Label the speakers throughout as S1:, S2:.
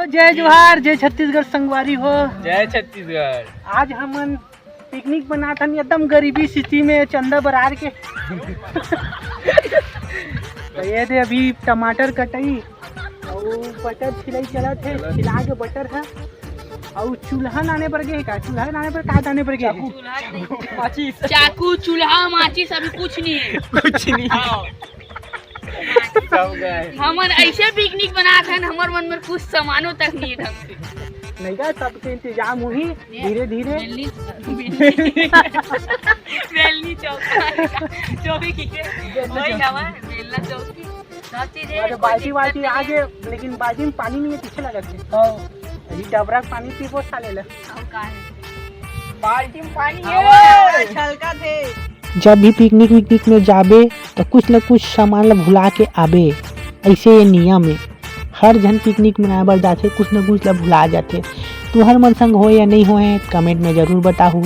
S1: जय जोहार, जय छत्तीसगढ़ संगवारी हो।
S2: जय छत्तीसगढ़।
S1: आज हमन पिकनिक बना था एकदम गरीबी स्थिति में चंदा बरार के तो ये थे अभी टमाटर कटई और बटर छिलाई चला थे, छिला के बटर है और चूल्हा लाने पर गए का, चूल्हा लाने पर कहा लाने पर गए माचिस,
S3: चाकू चूल्हा माचिस अभी कुछ नहीं है,
S2: कुछ नहीं।
S3: हमन ऐसे पिकनिक बना थे हमारे मन में कुछ सामानों तक नहीं है ढंग से
S1: नहीं का, सबके इंतजाम हुई धीरे धीरे।
S3: बेलनी चौकी
S1: बाल्टी वाल्टी आगे, लेकिन बाल्टी में पानी नहीं है, पीछे लगा थे अभी डबरा पानी पीबो साले ला
S3: बाल्टी में पानी है छलका थे।
S1: जब भी पिकनिक में जाबे तो कुछ न कुछ सामान ला भुला के आबे, ऐसे ये नियम है। हर जन पिकनिक मनाए बर जाते कुछ न कुछ ला भुला जाते। तो हर मन संग हो या नहीं हो है कमेंट में जरूर बताओ।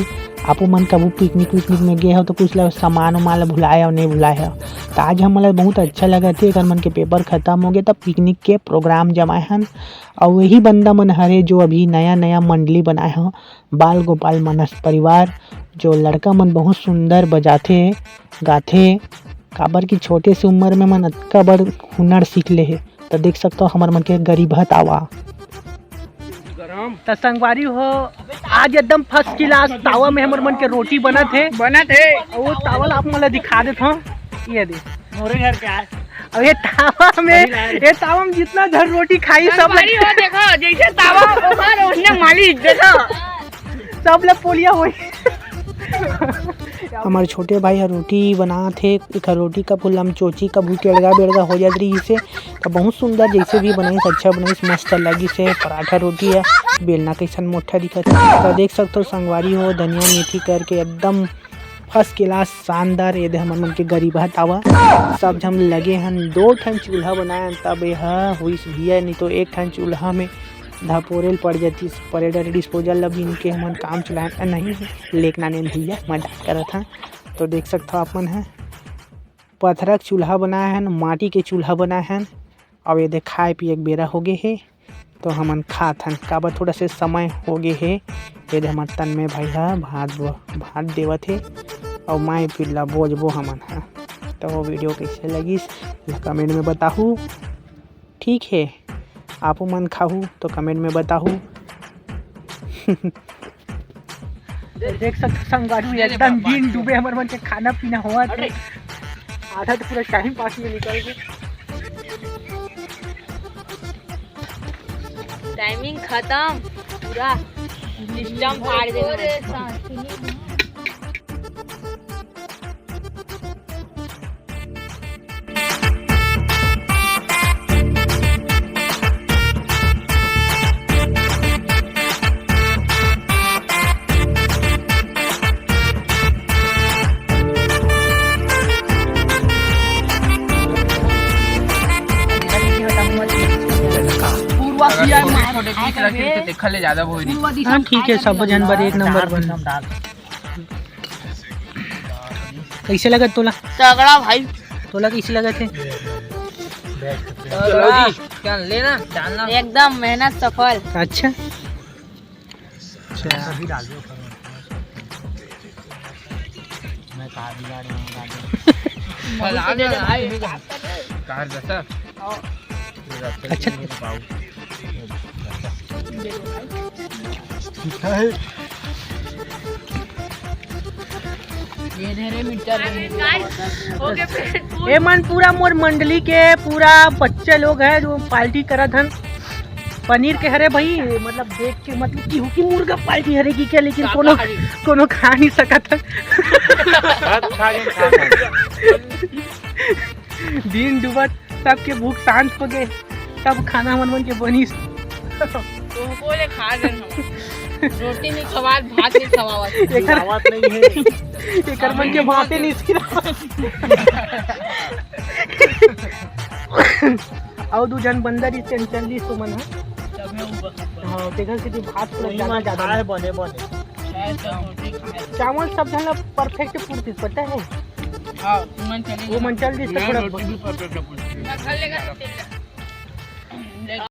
S1: आपो मन कबू पिकनिक में गए हो तो कुछ ला सामान उमान ला भुलाया और नहीं भुलाया हो। तो आज हमारा बहुत अच्छा लगा थे, अगर मन के पेपर खत्म हो गए तब पिकनिक के प्रोग्राम जमाए हन। और वही बंदा मन हरे जो अभी नया मंडली बनाए हो, बाल गोपाल मानस परिवार, जो लड़का मन बहुत सुंदर बजाते गाथे, काबर की छोटे से उम्र में मन अतका बड़ हुनर सीख ले है। तो देख सकते हो हमारे मन के गरीबत आवा तो संगवारी हो। आज एकदम फर्स्ट क्लास तावा में हमारे मन के रोटी बना थे और वो तावल आप मतलब दिखा देता हूँ, ये दे मोरे घर के आज। अब ये तावा में जितना झर रोटी खाई सब
S3: हो देखो जैसे तावा उसने मालिक देखो
S1: सब लोग पोलिया हुई। हमारे छोटे भाई हर रोटी बना थे, एक रोटी का फुल हम चोची का भूख बेड़गा हो जाती रही से। तो बहुत सुंदर जैसे भी बनाई, अच्छा बनाई, मस्त लगी से। पराठा रोटी है, बेलना कैसा मोटा दिखा था। तो देख सकते हो संगवारी हो, धनिया मेथी करके एकदम फर्स्ट क्लास शानदार। ये हमारे मन के गरीबत आवा सब हम लगे हैं। 2 ठन चूल्हा बनाए तब यह हुई भैया, नहीं तो 1 ठन चूल्हा में धापोरेल पड़ जाती। परेडर डिस्पोजल अभी इनके हमन काम चलाए नहीं है, लेकिन आने भैया मजाक करा था। तो देख सकते हो आप मन है पत्थरक चूल्हा बनाए हैं, माटी के चूल्हा बनाए हैं। अब ये दे खाए पिए के बेरा हो गए है तो हमन खात हन, काबर थोड़ा से समय हो गए है। ये दे हमारे तन में भैया भात देवत है और माए फिर ला बोझबो हमन है। तो वो वीडियो कैसे लगी कमेंट में बताओ, ठीक है। आपो मन खाहू तो कमेंट में बताओ। देख सकते संगवारी एकदम दिन डूबे हमारे मन के खाना पीना हुआ था। आधा तो पूरा टाइम पास में निकल गया,
S3: टाइमिंग खत्म, पूरा सिस्टम फाड़ देगा।
S1: हाँ ठीक है, सब जानवर एक नंबर बन। कैसे लगा तोला?
S3: तगड़ा भाई,
S1: तोला कैसे लगा थे?
S3: क्या लेना डालना एकदम मेहनत सफल।
S1: अच्छा अच्छा ये मन पूरा मोर मंडली के पूरा बच्चे लोग हैं जो पार्टी करत हन। पनीर के हरे भाई, मतलब देख के मतलब की मुर्गा पार्टी हरे की क्या, लेकिन कोनो खा नहीं सकत। दिन डूबत सबके भूख शांत हो गए, तब खाना मन के बनी।
S3: बोले खा रोटी नहीं खवात, भात नहीं खवावत,
S1: नहीं है एकर मन के भाते नहीं सिरा। और 2 जन बंदर इस टेंशन ली तो मन है। हां देखल से भात पूरा ज्यादा है बने चावल सब जन परफेक्ट पूर्ति पता है।
S3: हां मन चली
S1: वो मन चल दी थोड़ा
S3: खा लेगा।